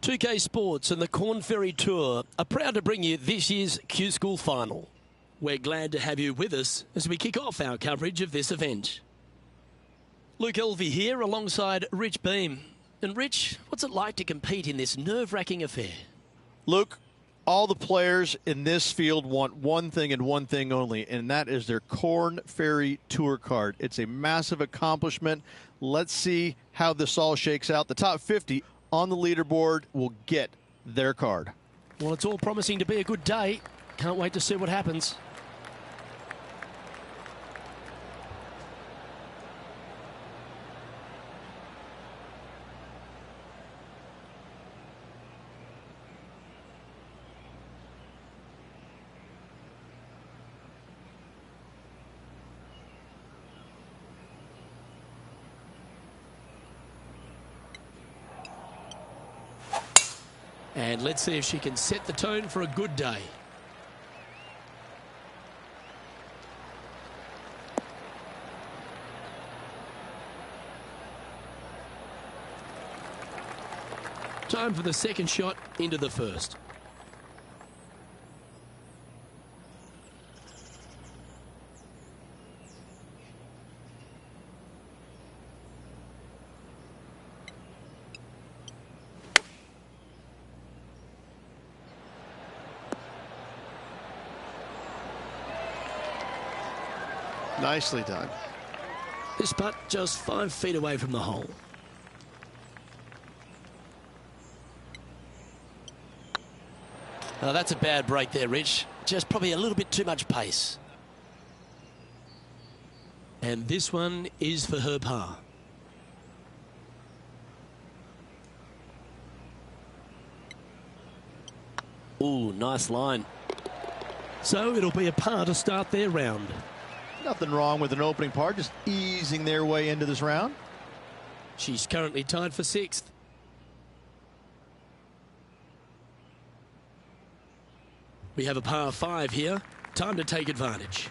2K Sports and the Corn Ferry Tour are proud to bring you this year's Q School Final. We're glad to have you with us as we kick off our coverage of this event. Luke Elvey here alongside Rich Beam. And Rich, what's it like to compete in this nerve-wracking affair? Luke, all the players in this field want one thing and one thing only, and that is their Corn Ferry Tour card. It's a massive accomplishment. Let's see how this all shakes out. The top 50 on the leaderboard will get their card. Well, it's all promising to be a good day. Can't wait to see what happens. And let's see if she can set the tone for a good day. Time for the second shot into the first. Nicely done. This putt just 5 feet away from the hole. Oh, that's a bad break there, Rich. Just probably a little bit too much pace. And this one is for her par. Ooh, nice line. So it'll be a par to start their round. Nothing wrong with an opening par, just easing their way into this round. She's currently tied for 6th. We have a par 5 here. Time to take advantage.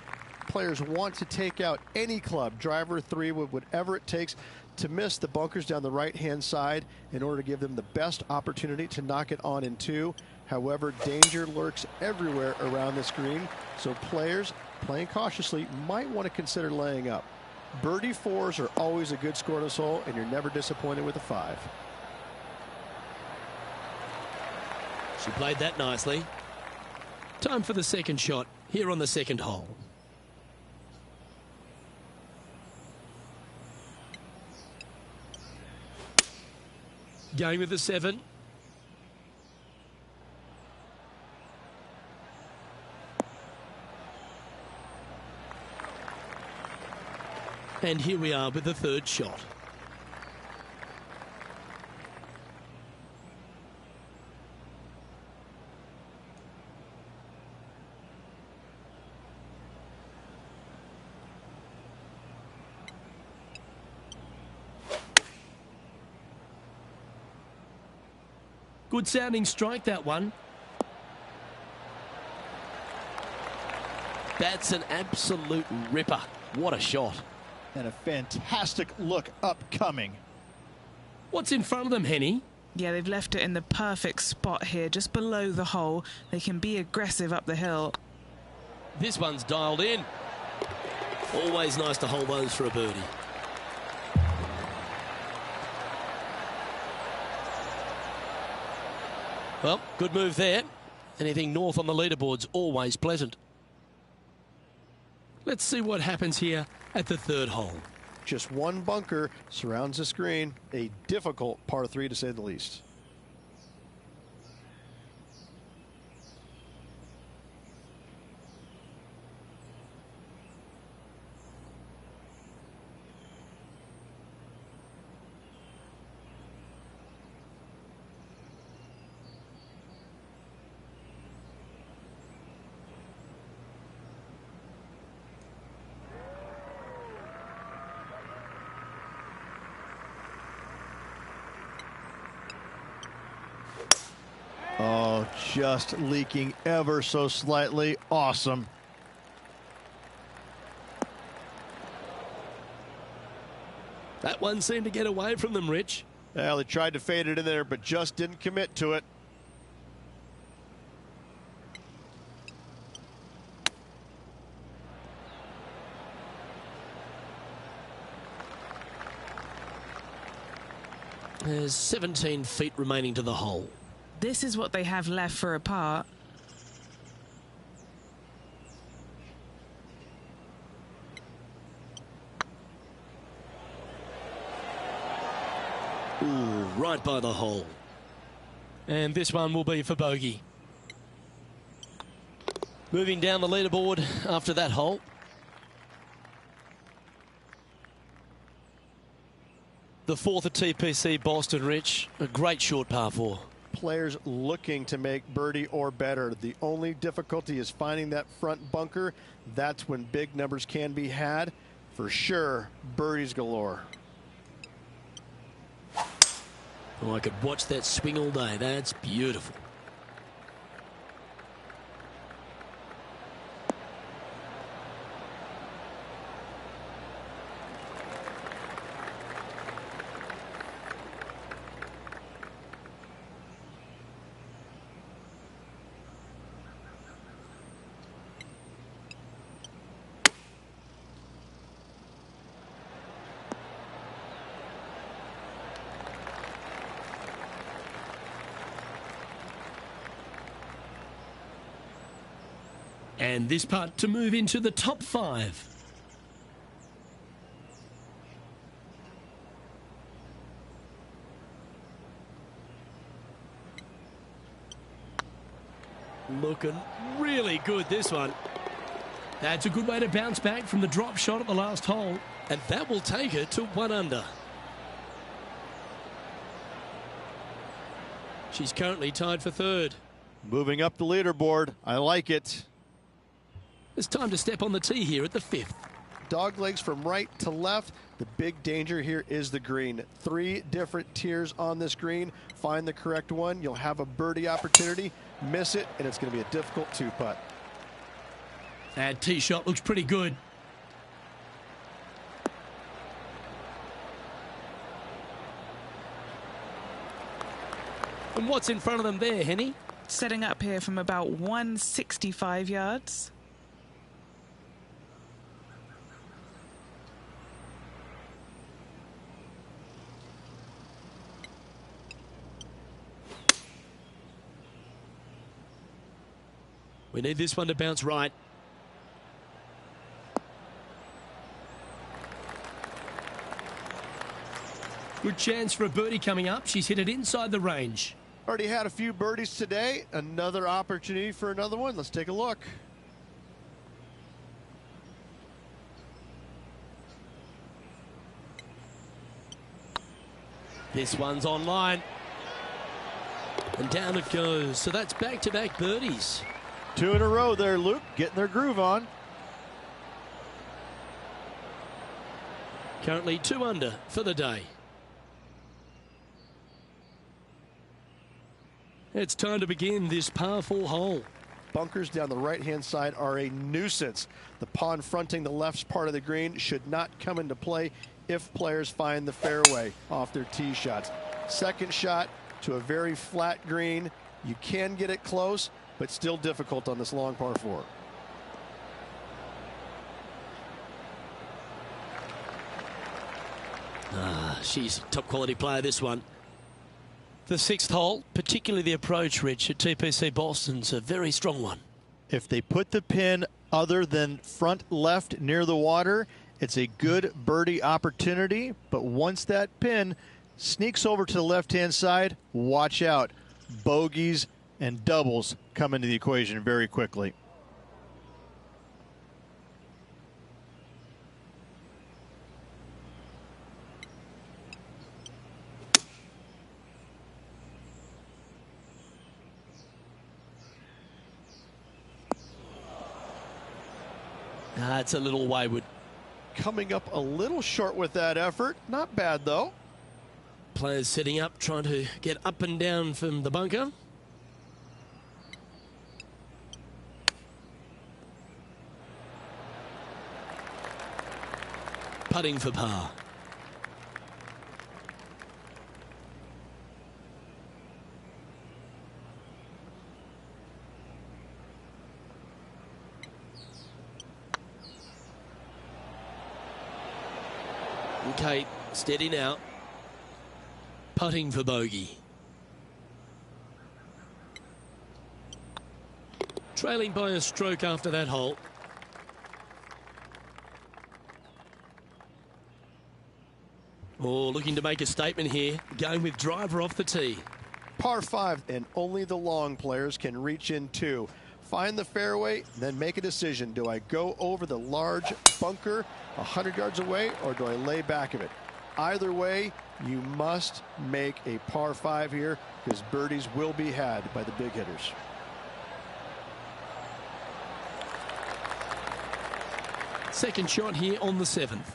Players want to take out any club, driver, 3, whatever it takes to miss the bunkers down the right-hand side in order to give them the best opportunity to knock it on in 2. However, danger lurks everywhere around this green, so players playing cautiously might want to consider laying up. Birdie 4s are always a good score to this hole, and you're never disappointed with a 5. She played that nicely. Time for the second shot here on the second hole. Going with the 7. And here we are with the third shot. Good sounding strike, that one. That's an absolute ripper. What a shot. And a fantastic look upcoming. What's in front of them, Henny? Yeah, they've left it in the perfect spot here, just below the hole. They can be aggressive up the hill. This one's dialed in. Always nice to hold those for a birdie. Well, good move there. Anything north on the leaderboard's always pleasant. Let's see what happens here at the third hole. Just one bunker surrounds the screen. A difficult par 3 to say the least. Oh, just leaking ever so slightly. Awesome. That one seemed to get away from them, Rich. Well, he tried to fade it in there, but just didn't commit to it. There's 17 feet remaining to the hole. This is what they have left for a par. Ooh, right by the hole. And this one will be for bogey. Moving down the leaderboard after that hole. The fourth at TPC Boston, Rich. A great short par 4. Players looking to make birdie or better. The only difficulty is finding that front bunker. That's when big numbers can be had. For sure, birdies galore. Oh, I could watch that swing all day. That's beautiful. And this putt to move into the top 5. Looking really good, this one. That's a good way to bounce back from the drop shot at the last hole. And that will take her to 1 under. She's currently tied for 3rd. Moving up the leaderboard. I like it. It's time to step on the tee here at the 5th. Dog legs from right to left. The big danger here is the green. 3 different tiers on this green. Find the correct one. You'll have a birdie opportunity. Miss it, and it's going to be a difficult 2-putt. That tee shot looks pretty good. And what's in front of them there, Henny? Setting up here from about 165 yards. We need this one to bounce right. Good chance for a birdie coming up. She's hit it inside the range. Already had a few birdies today. Another opportunity for another one. Let's take a look. This one's online. And down it goes. So that's back-to-back birdies. 2 in a row there, Luke. Getting their groove on. Currently 2 under for the day. It's time to begin this par 4 hole. Bunkers down the right-hand side are a nuisance. The pond fronting the left part of the green should not come into play if players find the fairway off their tee shots. Second shot to a very flat green. You can get it close, but still difficult on this long par 4. She's a top quality player, this one. The 6th hole, particularly the approach, Rich, at TPC Boston's a very strong one. If they put the pin other than front left near the water, it's a good birdie opportunity. But once that pin sneaks over to the left-hand side, watch out. Bogeys and doubles come into the equation very quickly. It's a little wayward. Coming up a little short with that effort. Not bad, though. Players setting up, trying to get up and down from the bunker. Putting for par. Okay, steady now. Putting for bogey. Trailing by a stroke after that hole. Oh, looking to make a statement here. Going with driver off the tee. Par 5, and only the long players can reach in two. Find the fairway, then make a decision. Do I go over the large bunker 100 yards away, or do I lay back of it? Either way, you must make a par 5 here, because birdies will be had by the big hitters. Second shot here on the 7th.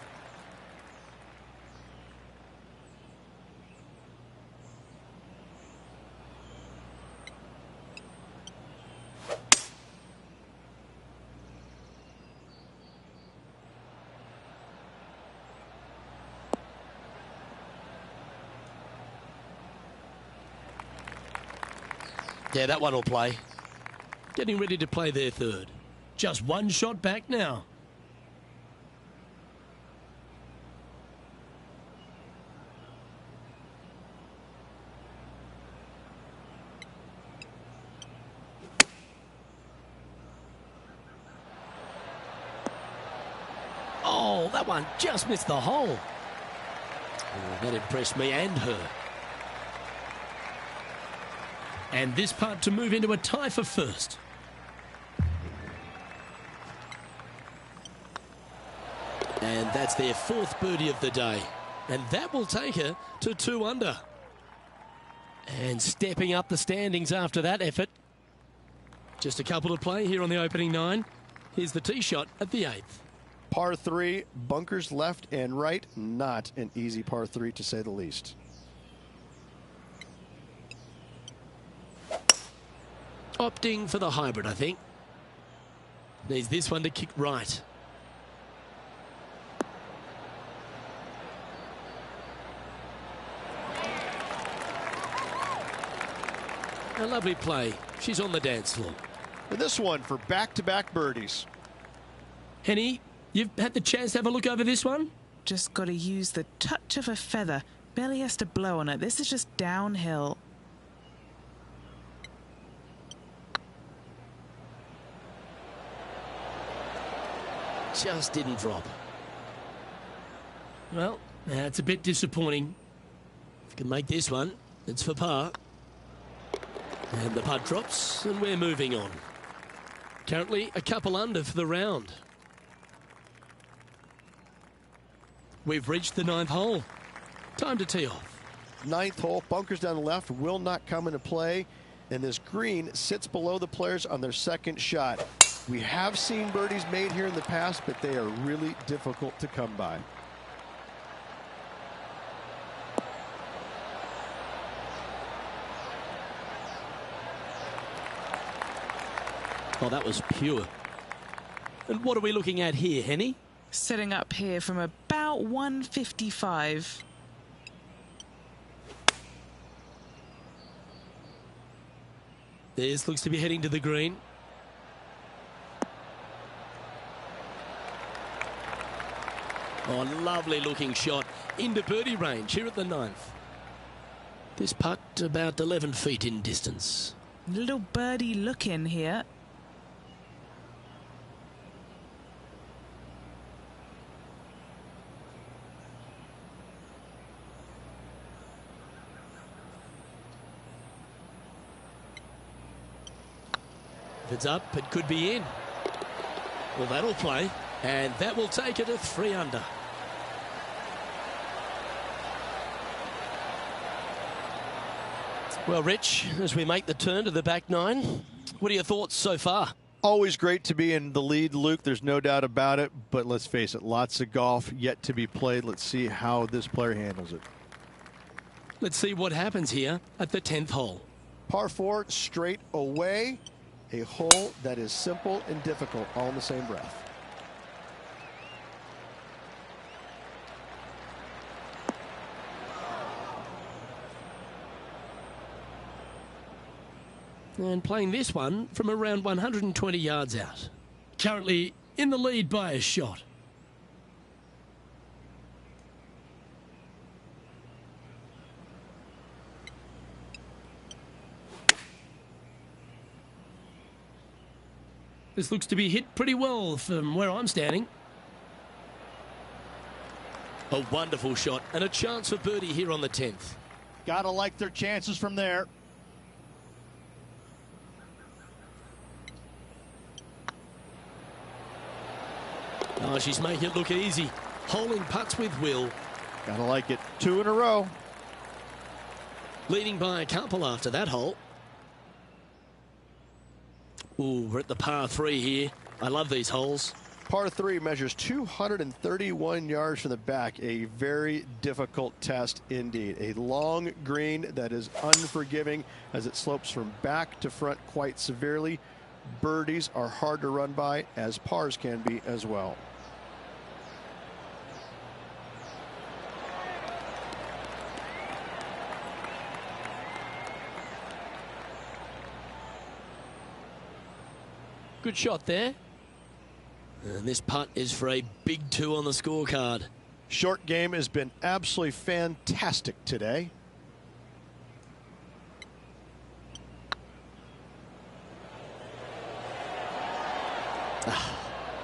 Yeah, that one will play. Getting ready to play their third. Just one shot back now. Oh, that one just missed the hole. Oh, that impressed me and her. And this putt to move into a tie for first. And that's their fourth birdie of the day. And that will take her to 2 under. And stepping up the standings after that effort. Just a couple to play here on the opening 9. Here's the tee shot at the 8th. Par 3, bunkers left and right. Not an easy par 3, to say the least. Opting for the hybrid, I think. Needs this one to kick right. A lovely play. She's on the dance floor. And this one for back-to-back birdies. Henny, you've had the chance to have a look over this one? Just got to use the touch of a feather. Barely has to blow on it. This is just downhill. Just didn't drop. Well, that's a bit disappointing. If you can make this one, it's for par. And the putt drops, and we're moving on. Currently a couple under for the round. We've reached the 9th hole. Time to tee off. 9th hole, bunkers down the left will not come into play, and this green sits below the players on their second shot. We have seen birdies made here in the past, but they are really difficult to come by. Oh, that was pure. And what are we looking at here, Henny? Setting up here from about 155. This looks to be heading to the green. Oh, lovely looking shot into birdie range here at the 9th. This putt about 11 feet in distance. Little birdie look in here. If it's up, it could be in. Well, that'll play. And that will take it to 3 under. Well, Rich, as we make the turn to the back 9, what are your thoughts so far? Always great to be in the lead, Luke. There's no doubt about it. But let's face it, lots of golf yet to be played. Let's see how this player handles it. Let's see what happens here at the 10th hole. Par 4, straight away. A hole that is simple and difficult all in the same breath. And playing this one from around 120 yards out. Currently in the lead by a shot. This looks to be hit pretty well from where I'm standing. A wonderful shot and a chance for birdie here on the 10th. Gotta like their chances from there. Oh, she's making it look easy. Holding putts with will. Gotta like it. 2 in a row. Leading by a couple after that hole. Ooh, we're at the par 3 here. I love these holes. Par 3 measures 231 yards from the back. A very difficult test indeed. A long green that is unforgiving as it slopes from back to front quite severely. Birdies are hard to run by, as pars can be as well. Good shot there. And this putt is for a big 2 on the scorecard. Short game has been absolutely fantastic today.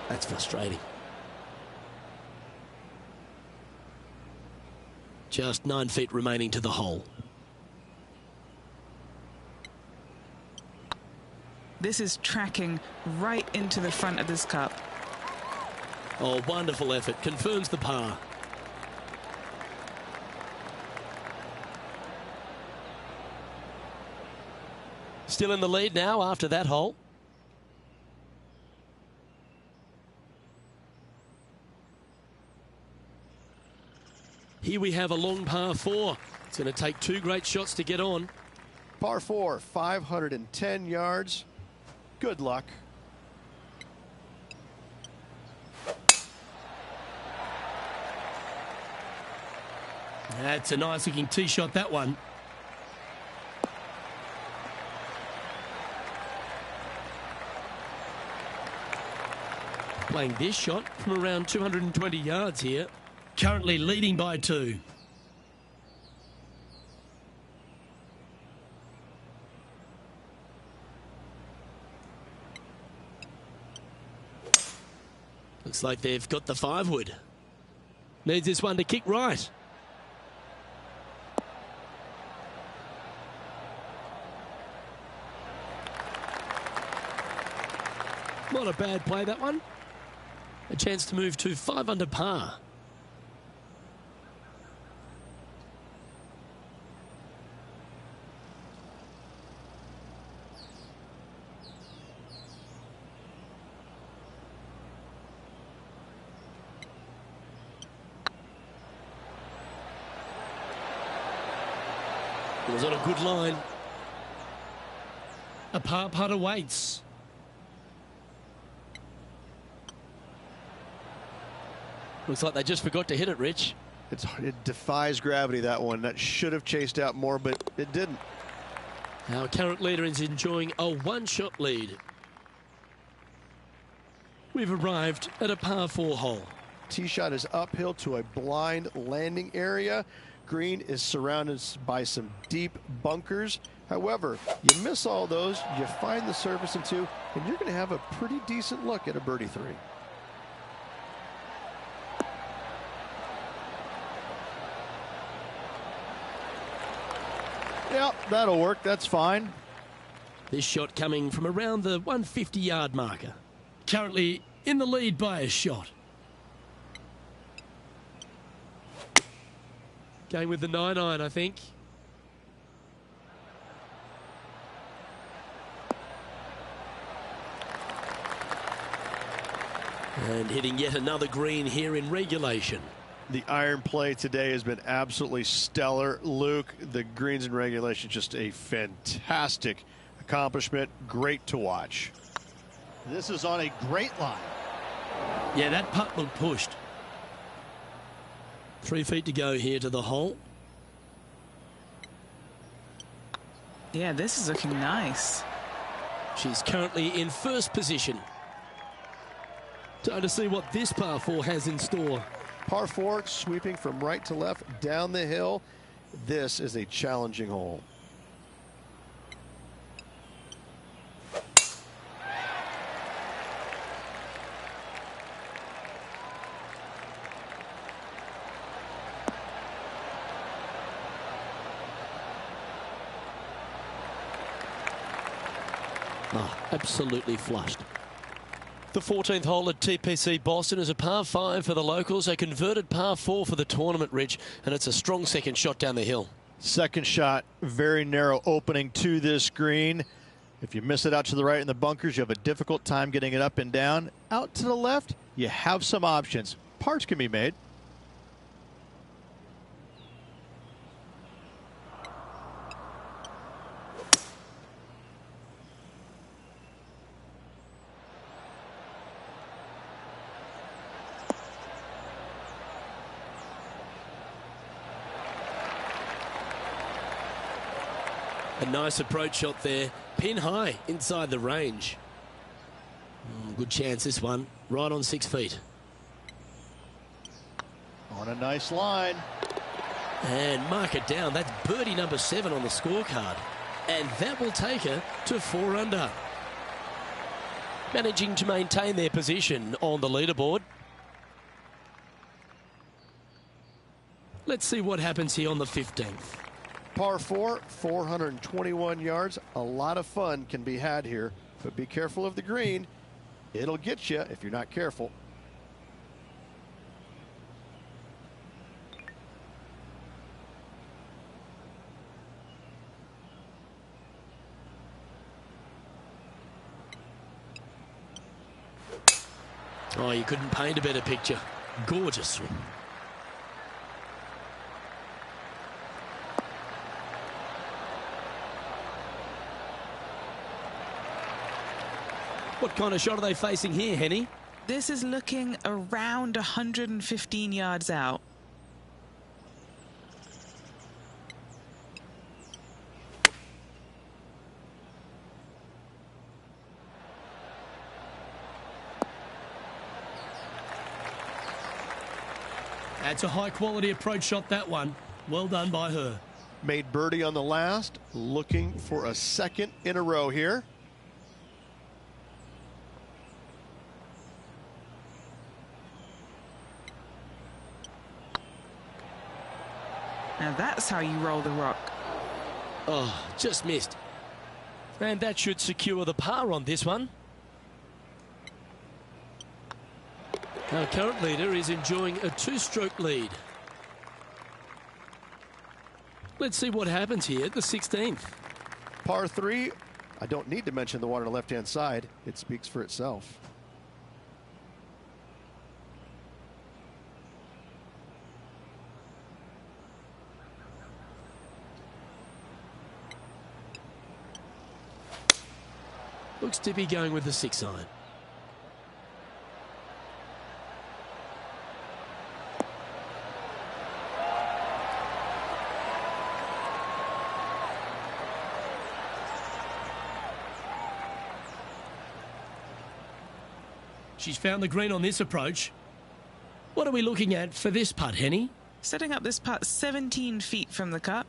That's frustrating. Just 9 feet remaining to the hole. This is tracking right into the front of this cup. Oh, wonderful effort. Confirms the par. Still in the lead now after that hole. Here we have a long par 4. It's going to take 2 great shots to get on. Par 4, 510 yards. Good luck. That's a nice looking tee shot, that one. Playing this shot from around 220 yards here. Currently leading by 2. Looks like they've got the 5-wood. Needs this one to kick right. Not a bad play, that one. A chance to move to 5 under par. It was on a good line. A par putt awaits. Looks like they just forgot to hit it, Rich. It defies gravity, that one. That should have chased out more, but it didn't. Our current leader is enjoying a 1-shot lead. We've arrived at a par 4 hole. Tee shot is uphill to a blind landing area. Green is surrounded by some deep bunkers. However, you miss all those, you find the surface in 2, and you're going to have a pretty decent look at a birdie 3. Yeah, that'll work. That's fine. This shot coming from around the 150-yard marker. Currently in the lead by a shot. Going with the 9-iron, I think. And hitting yet another green here in regulation. The iron play today has been absolutely stellar. Luke, the greens in regulation, just a fantastic accomplishment. Great to watch. This is on a great line. Yeah, that putt looked pushed. 3 feet to go here to the hole. Yeah, this is looking nice. She's currently in first position. Time to see what this par 4 has in store. Par 4, sweeping from right to left down the hill. This is a challenging hole. Oh, absolutely flushed. The 14th hole at TPC Boston is a par 5 for the locals, a converted par 4 for the tournament, Rich, and it's a strong second shot down the hill. Second shot, very narrow opening to this green. If you miss it out to the right in the bunkers, you have a difficult time getting it up and down. Out to the left, you have some options. Pars can be made. A nice approach shot there. Pin high inside the range. Good chance this one. Right on 6 feet. On a nice line. And mark it down. That's birdie number 7 on the scorecard. And that will take her to 4 under. Managing to maintain their position on the leaderboard. Let's see what happens here on the 15th. Par 4, 421 yards. A lot of fun can be had here, but be careful of the green. It'll get you if you're not careful. Oh, you couldn't paint a better picture. Gorgeous swing. What kind of shot are they facing here, Henny? This is looking around 115 yards out. That's a high-quality approach shot, that one. Well done by her. Made birdie on the last, looking for a second in a row here. Now that's how you roll the rock. Oh, just missed. And that should secure the par on this one. Our current leader is enjoying a 2-stroke lead. Let's see what happens here at the 16th. Par 3, I don't need to mention the one on the left-hand side. It speaks for itself. Looks to be going with the 6-iron. She's found the green on this approach. What are we looking at for this putt, Henny? Setting up this putt 17 feet from the cup.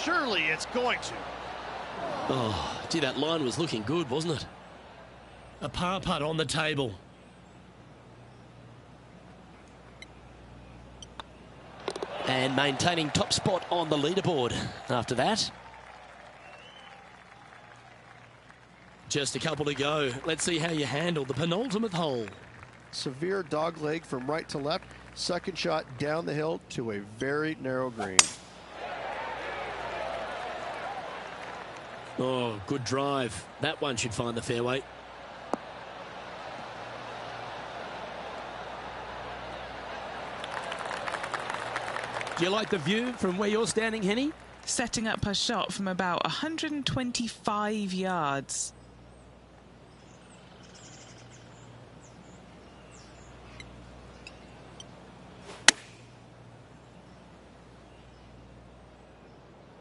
Surely it's going to. Oh, gee, that line was looking good, wasn't it? A par putt on the table. And maintaining top spot on the leaderboard after that. Just a couple to go. Let's see how you handle the penultimate hole. Severe dog leg from right to left. Second shot down the hill to a very narrow green. Oh, good drive. That one should find the fairway. Do you like the view from where you're standing, Henny? Setting up her shot from about 125 yards.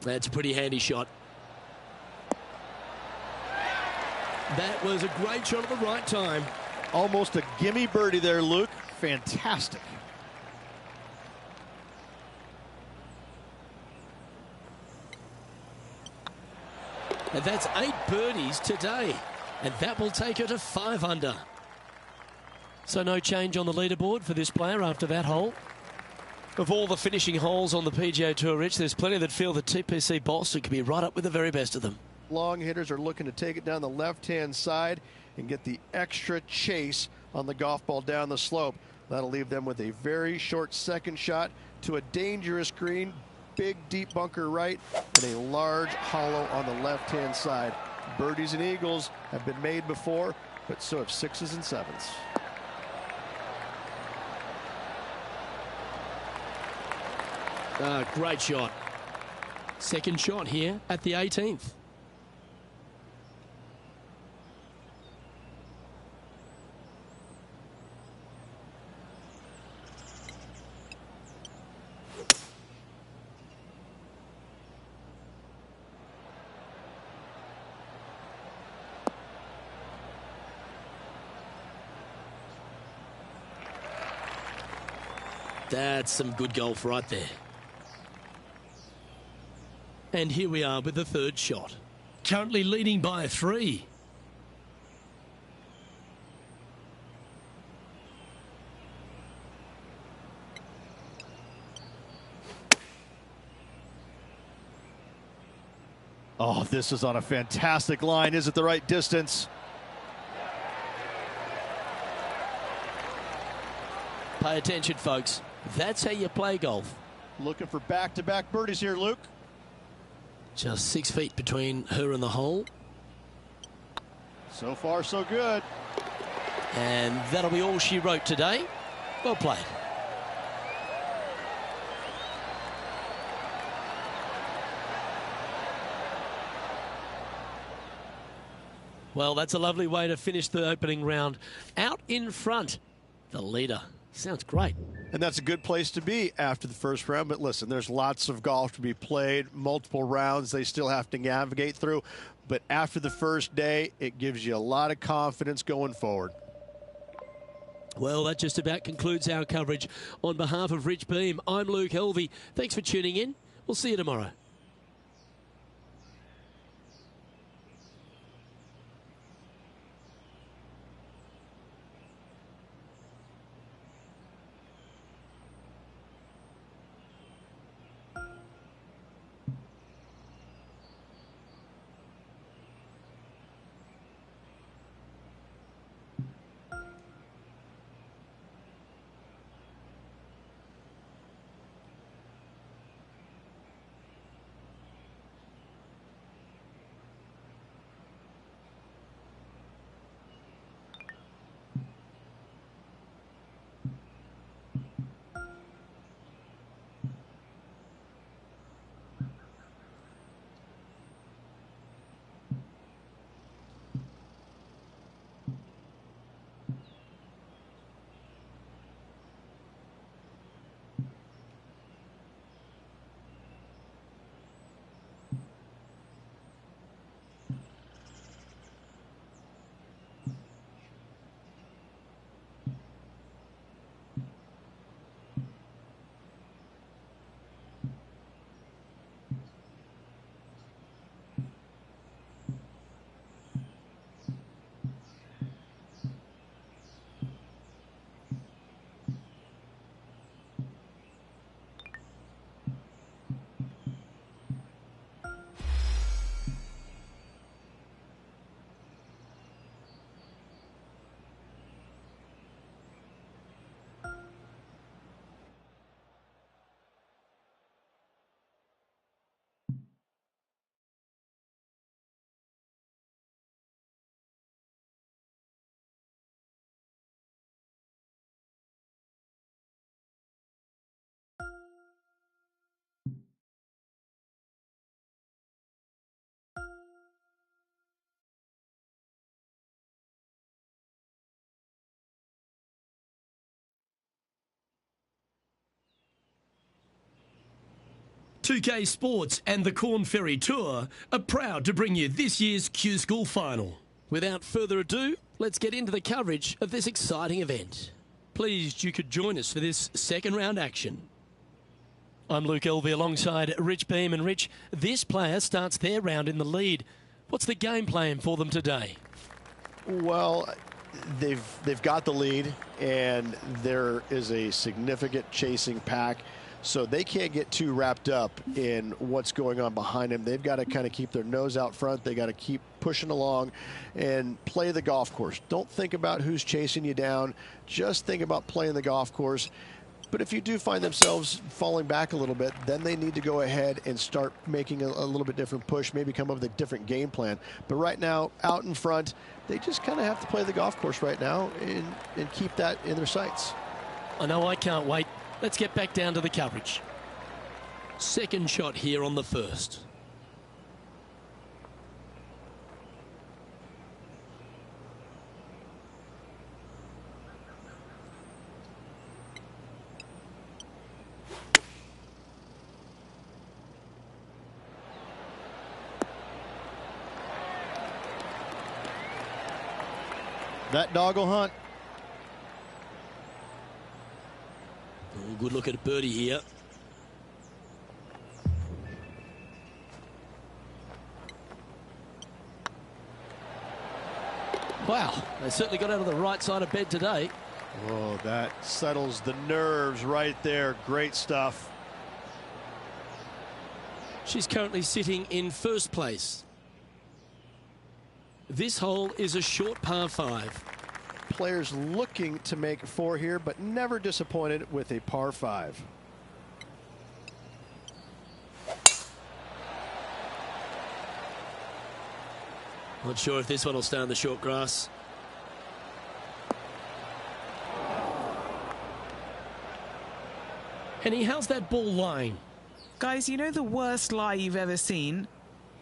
That's a pretty handy shot. That was a great shot at the right time. Almost a gimme birdie there, Luke. Fantastic. And that's 8 birdies today. And that will take her to 5 under. So no change on the leaderboard for this player after that hole. Of all the finishing holes on the PGA Tour, Rich, there's plenty that feel that TPC Boston could be right up with the very best of them. Long hitters are looking to take it down the left-hand side and get the extra chase on the golf ball down the slope. That'll leave them with a very short second shot to a dangerous green, big deep bunker right, and a large hollow on the left-hand side. Birdies and eagles have been made before, but so have 6s and 7s. Great shot. Second shot here at the 18th. That's some good golf right there. And here we are with the third shot. Currently leading by 3. Oh, this is on a fantastic line. Is it the right distance? Pay attention, folks. That's how you play golf. Looking for back-to-back birdies here, Luke. Just 6 feet between her and the hole. So far, so good. And that'll be all she wrote today. Well played. Well, that's a lovely way to finish the opening round. Out in front, the leader. Sounds great. And that's a good place to be after the first round. But listen, there's lots of golf to be played, multiple rounds they still have to navigate through. But after the first day, it gives you a lot of confidence going forward. Well, that just about concludes our coverage. On behalf of Rich Beam, I'm Luke Helvey. Thanks for tuning in. We'll see you tomorrow. .2K Sports and the Corn Ferry Tour are proud to bring you this year's Q School Final. Without further ado, let's get into the coverage of this exciting event. Pleased you could join us for this second round action. I'm Luke Elvey alongside Rich Beam, and Rich, this player starts their round in the lead. What's the game plan for them today? Well, they've got the lead, and there is a significant chasing pack, so they can't get too wrapped up in what's going on behind them. They've got to kind of keep their nose out front. They got to keep pushing along and play the golf course. Don't think about who's chasing you down. Just think about playing the golf course. But if you do find themselves falling back a little bit, then they need to go ahead and start making a little bit different push, maybe come up with a different game plan. But right now, out in front, they just kind of have to play the golf course right now and keep that in their sights. I know I can't wait. Let's get back down to the coverage. Second shot here on the first. That dog will hunt. Oh, good look at birdie here. Wow, they certainly got out of the right side of bed today. Oh, that settles the nerves right there. Great stuff. She's currently sitting in first place. This hole is a short par 5. Players looking to make 4 here, but never disappointed with a par 5. Not sure if this one will stay on the short grass. Henny, how's that ball lying? Guys, you know the worst lie you've ever seen?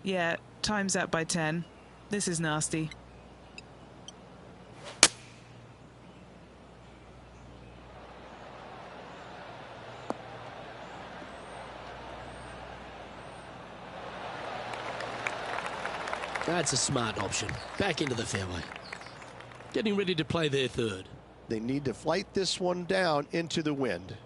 Yeah, time's up by 10. This is nasty. That's a smart option. Back into the fairway. Getting ready to play their third. They need to flight this one down into the wind.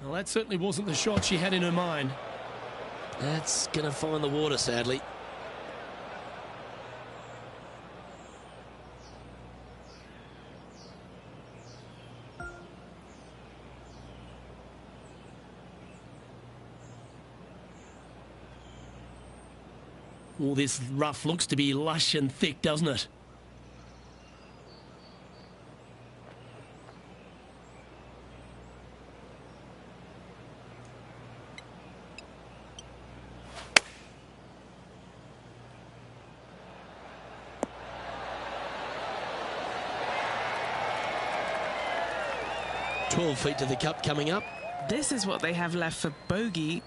Well, that certainly wasn't the shot she had in her mind. That's going to find the water, sadly. Well, this rough looks to be lush and thick, doesn't it? "12 feet to the cup coming up." This is what they have left for bogey.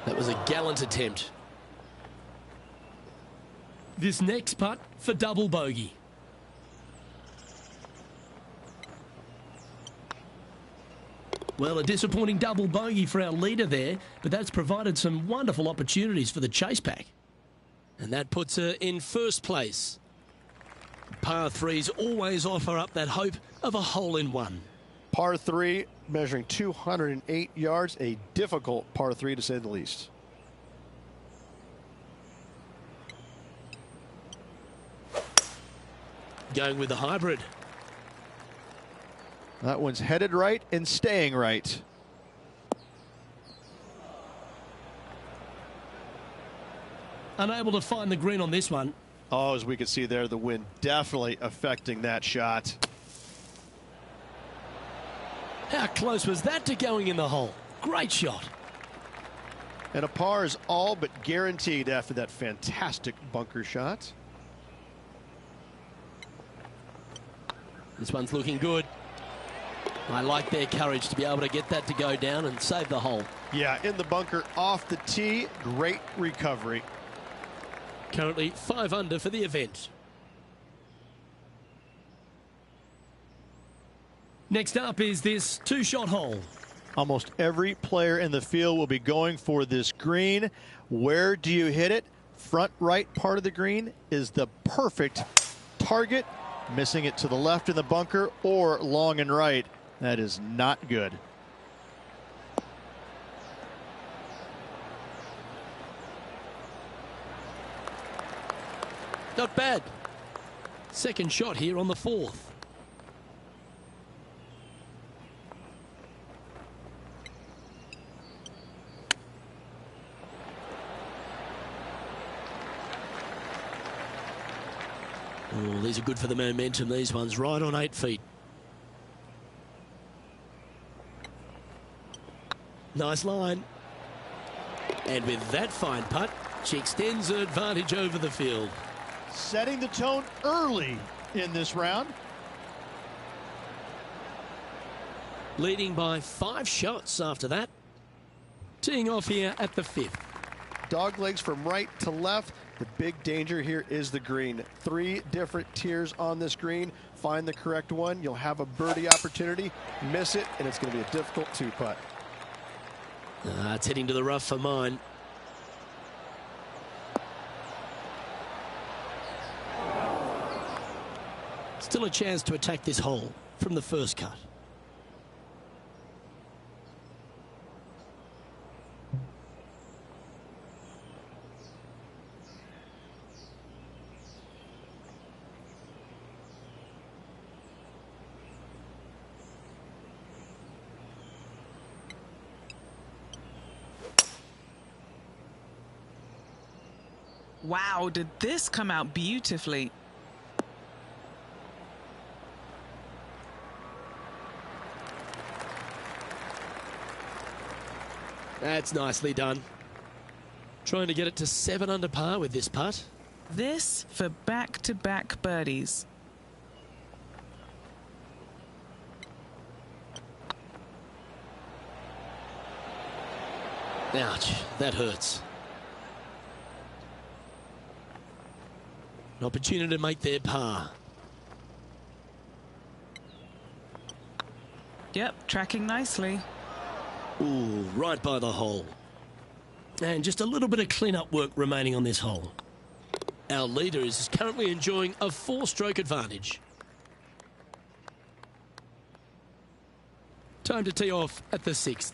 That was a gallant attempt. This next putt for double bogey. Well, a disappointing double bogey for our leader there, but that's provided some wonderful opportunities for the chase pack. And that puts her in first place. Par 3s always offer up that hope of a hole-in-one. Par 3 measuring 208 yards, a difficult par 3 to say the least. Going with the hybrid. That one's headed right and staying right. Unable to find the green on this one. Oh, as we can see there, the wind definitely affecting that shot. How close was that to going in the hole? Great shot. And a par is all but guaranteed after that fantastic bunker shot. This one's looking good. I like their courage to be able to get that to go down and save the hole. Yeah, in the bunker off the tee, great recovery. Currently 5 under for the event. Next up is this two-shot hole. Almost every player in the field will be going for this green. Where do you hit it? Front right part of the green is the perfect target. Missing it to the left in the bunker or long and right. That is not good. Not bad. Second shot here on the fourth. Oh, these are good for the momentum, these ones, right on 8 feet. Nice line. And with that fine putt, she extends her advantage over the field. Setting the tone early in this round. Leading by 5 shots after that. Teeing off here at the 5th. Dog legs from right to left. The big danger here is the green. 3 different tiers on this green. Find the correct one. You'll have a birdie opportunity. Miss it, and it's going to be a difficult 2-putt. It's heading to the rough for mine. Still a chance to attack this hole from the first cut. Wow, did this come out beautifully? That's nicely done. Trying to get it to 7 under par with this putt. This for back-to-back birdies. Ouch, that hurts. An opportunity to make their par. Yep, tracking nicely. Ooh, right by the hole. And just a little bit of clean-up work remaining on this hole. Our leader is currently enjoying a 4-stroke advantage. Time to tee off at the 6th.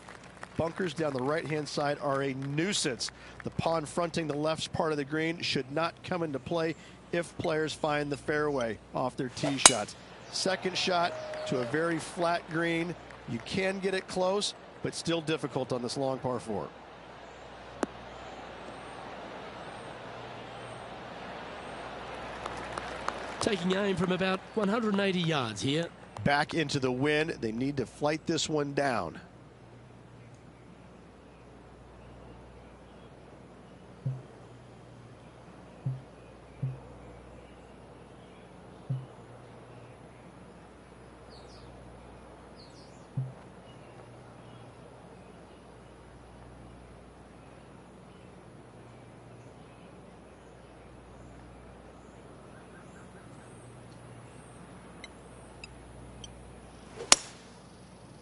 Bunkers down the right-hand side are a nuisance. The pond fronting the left part of the green should not come into play if players find the fairway off their tee shots. Second shot to a very flat green. You can get it close, but still difficult on this long par 4. Taking aim from about 180 yards here. Back into the wind. They need to flight this one down.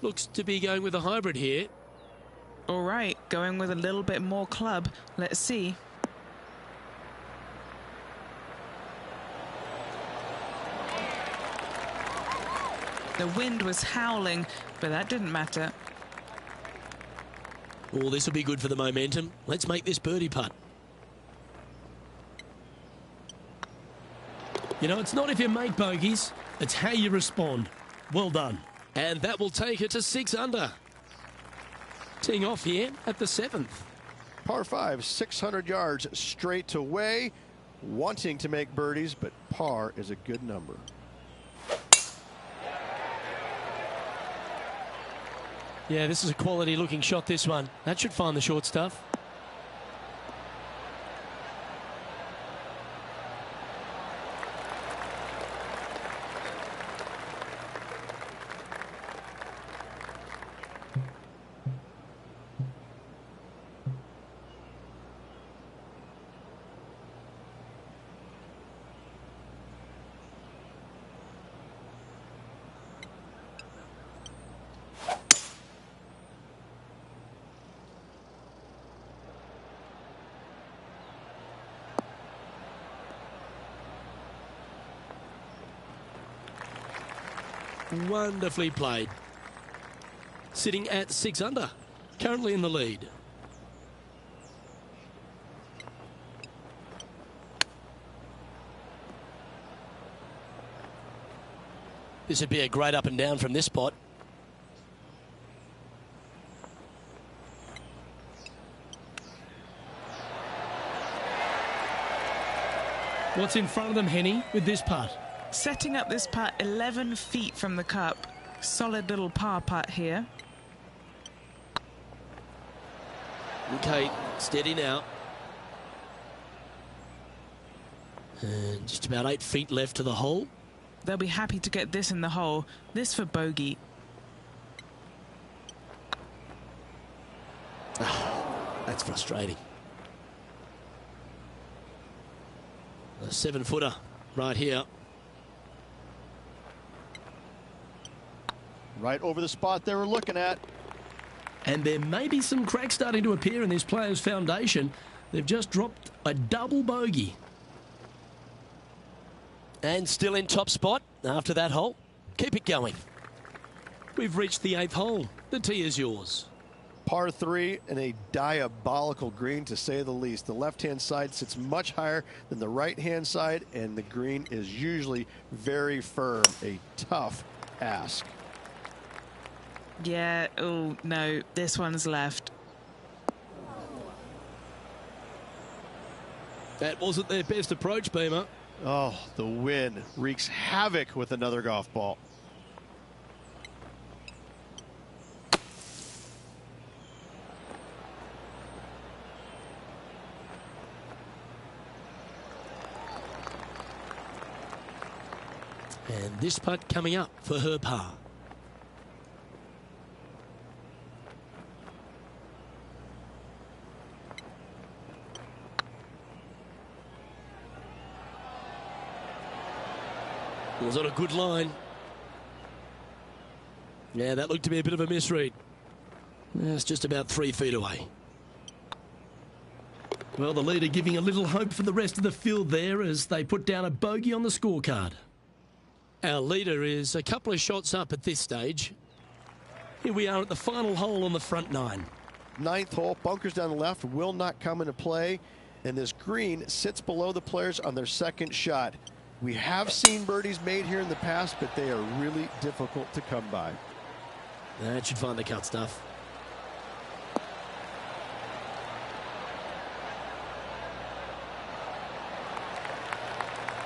Looks to be going with a hybrid here. All right, going with a little bit more club. Let's see. The wind was howling, but that didn't matter. Oh, this will be good for the momentum. Let's make this birdie putt. You know, it's not if you make bogeys, it's how you respond. Well done. And that will take her to 6 under. Teeing off here at the 7th. Par 5, 600 yards straight away. Wanting to make birdies, but par is a good number. Yeah, this is a quality looking shot, this one. That should find the short stuff. Wonderfully played. Sitting at 6 under, currently in the lead. This would be a great up and down from this spot. What's in front of them, Henny, with this putt? Setting up this putt 11 feet from the cup. Solid little par putt here. Okay, steady now. And just about 8 feet left to the hole. They'll be happy to get this in the hole. This for bogey. That's frustrating. A 7-footer right here. Right over the spot they were looking at. And there may be some cracks starting to appear in this player's foundation. They've just dropped a double bogey. And still in top spot after that hole. Keep it going. We've reached the 8th hole. The tee is yours. Par 3 and a diabolical green, to say the least. The left-hand side sits much higher than the right-hand side, and the green is usually very firm. A tough ask. Yeah, oh no, this one's left. That wasn't their best approach, Beamer. Oh, the wind wreaks havoc with another golf ball. And this putt coming up for her par. It was on a good line. Yeah, that looked to be a bit of a misread. It's just about 3 feet away. Well, the leader giving a little hope for the rest of the field there as they put down a bogey on the scorecard. Our leader is a couple of shots up at this stage. Here we are at the final hole on the front 9. 9th hole, bunkers down the left will not come into play, and this green sits below the players on their second shot. We have seen birdies made here in the past, but they are really difficult to come by. That should find the cut stuff.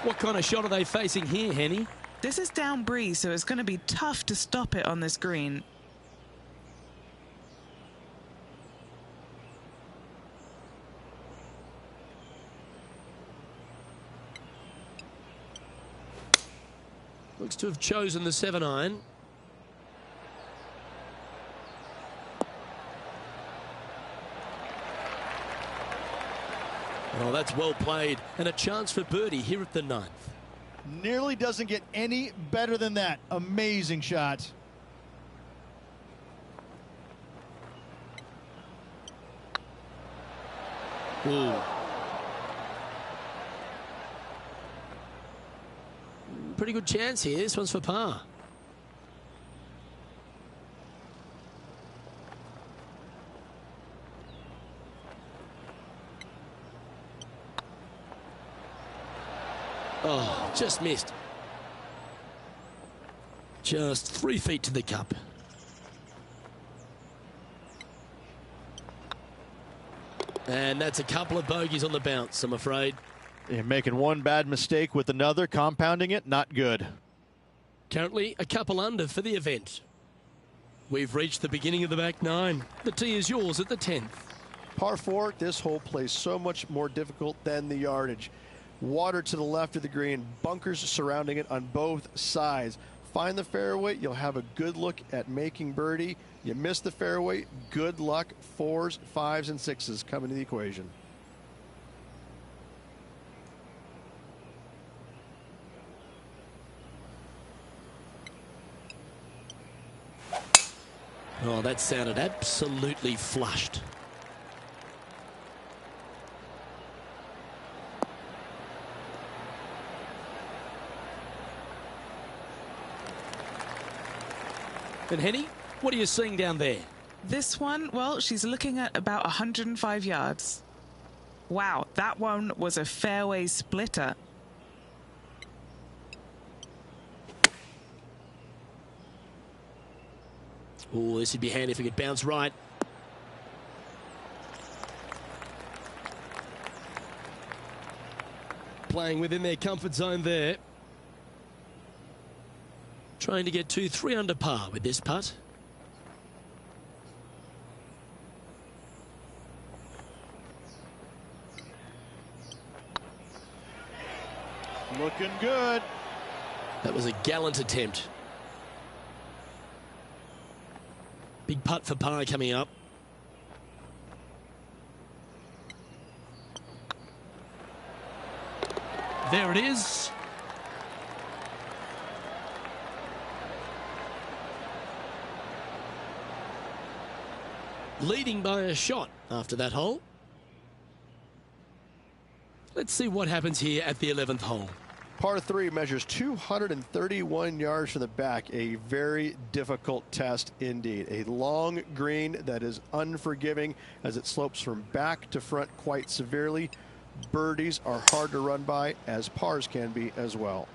What kind of shot are they facing here, Henny? This is down breeze, so it's going to be tough to stop it on this green. Looks to have chosen the 7-iron. Oh, that's well played. And a chance for birdie here at the 9th. Nearly doesn't get any better than that. Amazing shot. Ooh. Pretty good chance here. This one's for par. Oh, just missed. Just 3 feet to the cup. And that's a couple of bogeys on the bounce, I'm afraid. You're making one bad mistake with another, compounding it, not good. Currently a couple under for the event. We've reached the beginning of the back 9. The tee is yours at the 10th. Par 4, this hole plays so much more difficult than the yardage. Water to the left of the green, bunkers surrounding it on both sides. Find the fairway, you'll have a good look at making birdie. You miss the fairway, good luck. 4s, 5s, and 6s come into the equation. Oh, that sounded absolutely flushed. And Henny, what are you seeing down there? This one, well, she's looking at about 105 yards. Wow, that one was a fairway splitter. Oh, this would be handy if it could bounce right. Playing within their comfort zone there. Trying to get 3 under par with this putt. Looking good. That was a gallant attempt. Big putt for par coming up. There it is. Leading by a shot after that hole. Let's see what happens here at the 11th hole. Par 3 measures 231 yards from the back. A very difficult test indeed. A long green that is unforgiving as it slopes from back to front quite severely. Birdies are hard to run by, as pars can be as well.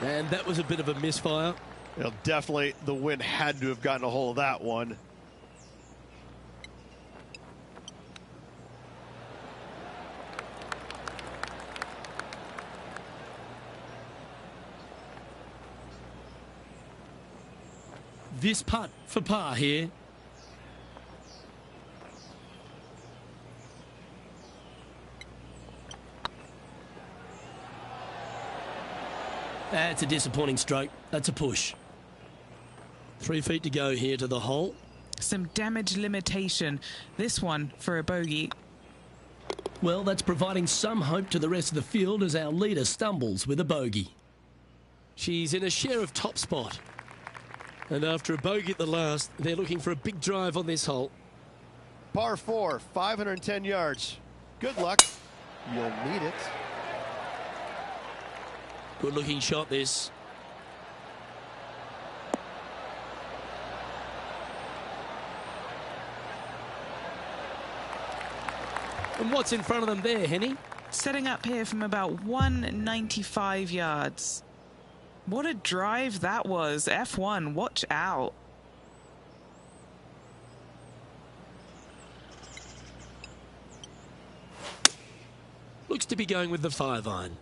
And that was a bit of a misfire. Well, definitely the wind had to have gotten a hold of that one. This putt for par here. That's a disappointing stroke. That's a push. 3 feet to go here to the hole. Some damage limitation. This one for a bogey. Well, that's providing some hope to the rest of the field as our leader stumbles with a bogey. She's in a share of top spot. And after a bogey at the last, they're looking for a big drive on this hole. Par 4, 510 yards. Good luck. You'll need it. Good looking shot this. And what's in front of them there, Henny? Setting up here from about 195 yards. What a drive that was. F1, watch out. Looks to be going with the 5-iron.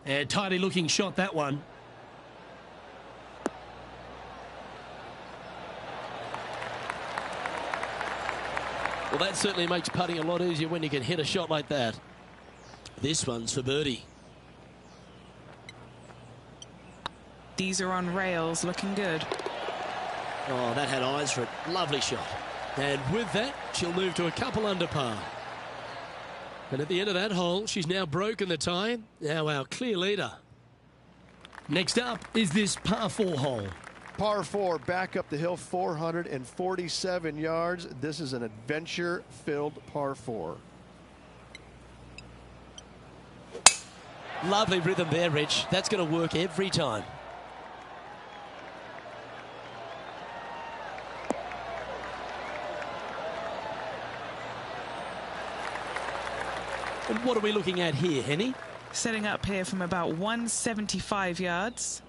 And tidy looking shot, that one. Well, that certainly makes putting a lot easier when you can hit a shot like that. This one's for birdie. These are on rails, looking good. Oh, that had eyes for it. Lovely shot. And with that, she'll move to a couple under par. And at the end of that hole, she's now broken the tie. Now our clear leader. Next up is this par 4 hole. Par 4, back up the hill, 447 yards. This is an adventure-filled par 4. Lovely rhythm there, Rich. That's going to work every time. And what are we looking at here, Henny? Setting up here from about 175 yards.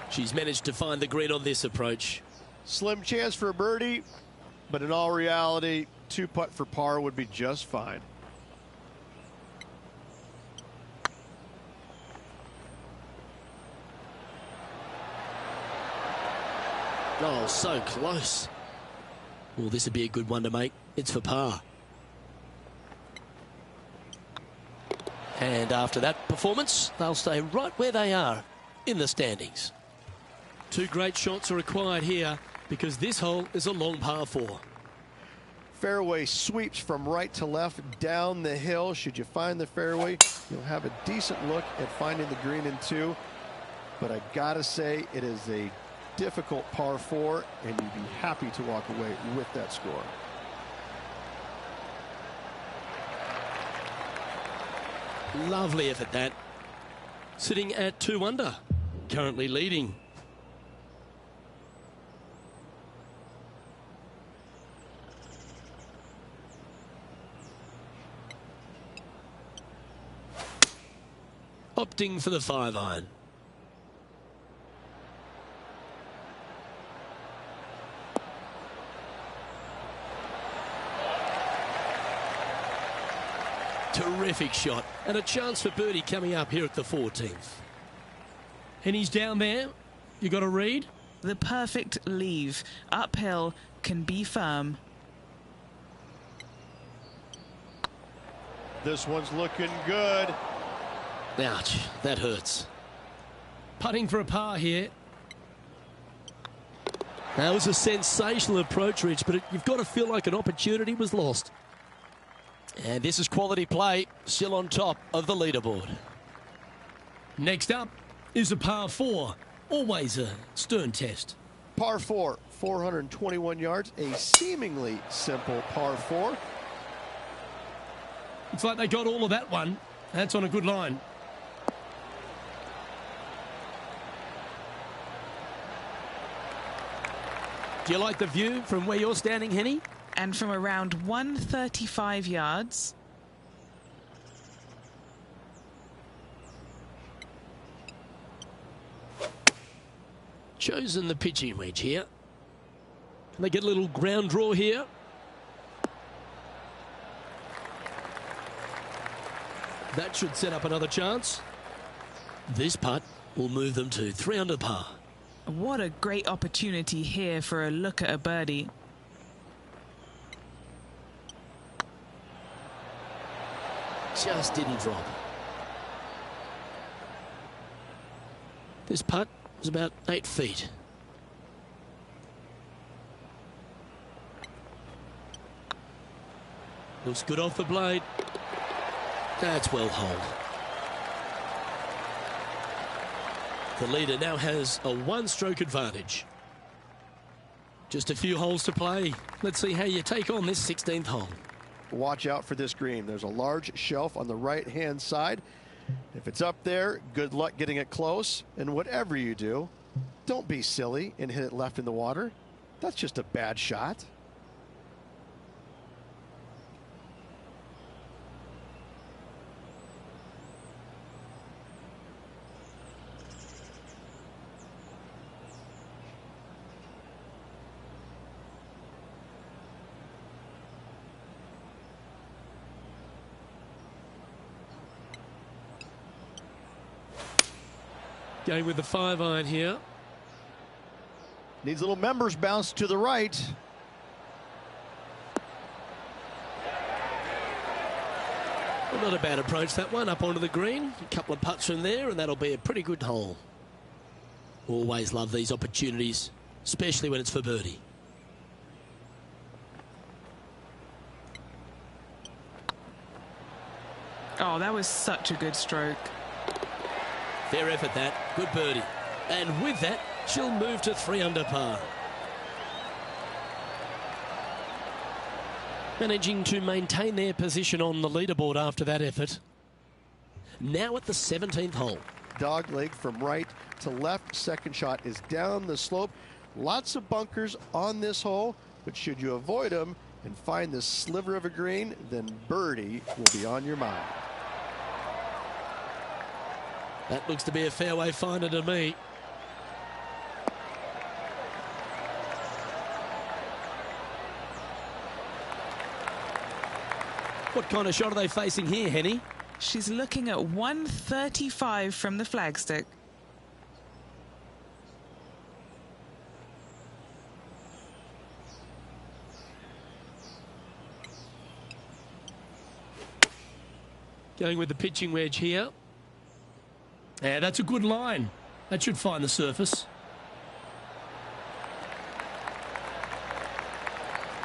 She's managed to find the green on this approach. Slim chance for a birdie, but in all reality, 2-putt for par would be just fine. Oh, so close. Well, this would be a good one to make. It's for par. And after that performance, they'll stay right where they are. in the standings. Two great shots are required here because this hole is a long par 4. Fairway sweeps from right to left down the hill. Should you find the fairway, you'll have a decent look at finding the green in 2. But I gotta say, it is a difficult par 4, and you'd be happy to walk away with that score. Lovely effort that. Sitting at 2 under, currently leading. Opting for the 5-iron. Terrific shot, and a chance for birdie coming up here at the 14th. And he's down there. You got a read? The perfect leave. Uphill, can be firm. This one's looking good. Ouch, that hurts. Putting for a par here. That was a sensational approach, Rich, but you've got to feel like an opportunity was lost. And this is quality play, still on top of the leaderboard. Next up is a par 4. Always a stern test. Par 4, 421 yards, a seemingly simple par 4. Looks like they got all of that one. That's on a good line. Do you like the view from where you're standing, Henny? And from around 135 yards. Chosen the pitching wedge here. Can they get a little ground draw here? That should set up another chance. This putt will move them to 3 under par. What a great opportunity here for a look at a birdie. Just didn't drop. This putt was about 8 feet. Looks good off the blade. That's well holed. The leader now has a 1-stroke advantage. Just a few holes to play. Let's see how you take on this 16th hole. Watch out for this green. There's a large shelf on the right-hand side. If it's up there, good luck getting it close. And whatever you do, don't be silly and hit it left in the water. That's just a bad shot. Going with the 5-iron here. Needs a little members bounce to the right. Well, not a bad approach, that one, up onto the green. A couple of putts from there, and that'll be a pretty good hole. Always love these opportunities, especially when it's for birdie. Oh, that was such a good stroke. Fair effort that. Good birdie. And with that, she'll move to 3 under par. Managing to maintain their position on the leaderboard after that effort. Now at the 17th hole. Dog leg from right to left. Second shot is down the slope. Lots of bunkers on this hole, but should you avoid them and find this sliver of a green, then birdie will be on your mind. That looks to be a fairway finder to me. What kind of shot are they facing here, Henny? She's looking at 135 from the flagstick. Going with the pitching wedge here. Yeah, that's a good line. That should find the surface.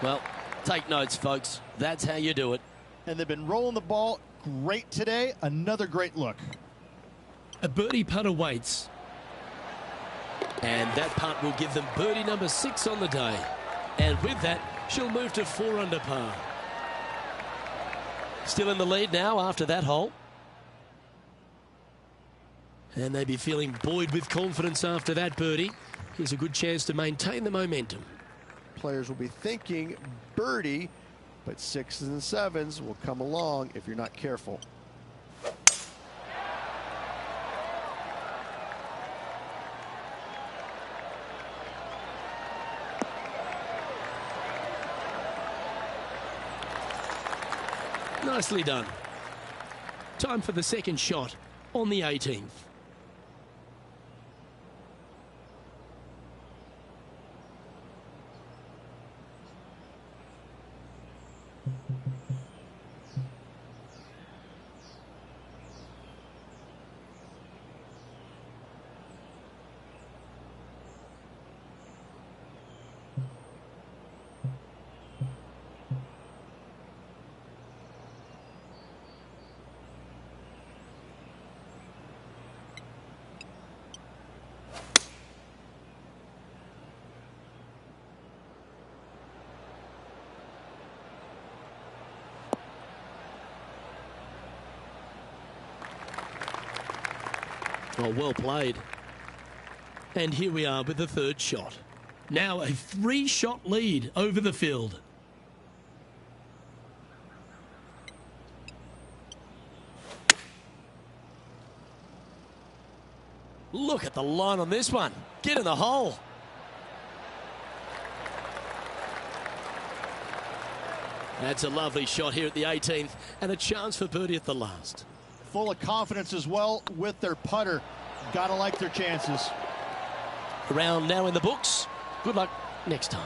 Well, take notes, folks. That's how you do it. And they've been rolling the ball great today. Another great look. A birdie putt awaits. And that putt will give them birdie number 6 on the day. And with that, she'll move to 4 under par. Still in the lead now after that hole. And they'd be feeling buoyed with confidence after that birdie. Here's a good chance to maintain the momentum. Players will be thinking birdie, but 6s and 7s will come along if you're not careful. Nicely done. Time for the second shot on the 18th. Oh, well played. And here we are with the third shot. Now a 3-shot lead over the field. Look at the line on this one. Get in the hole. That's a lovely shot here at the 18th and a chance for birdie at the last. Full of confidence as well with their putter. Gotta like their chances. Round now in the books. Good luck next time.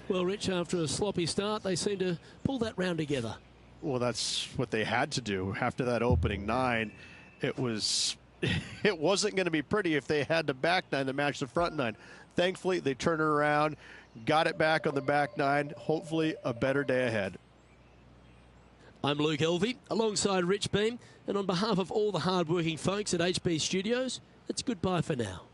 Well, Rich, after a sloppy start, they seem to pull that round together. Well, that's what they had to do after that opening 9. It wasn't going to be pretty if they had the back 9 to match the front 9. Thankfully, they turned it around, got it back on the back 9. Hopefully, a better day ahead. I'm Luke Elvey, alongside Rich Beam, and on behalf of all the hard-working folks at HB Studios, it's goodbye for now.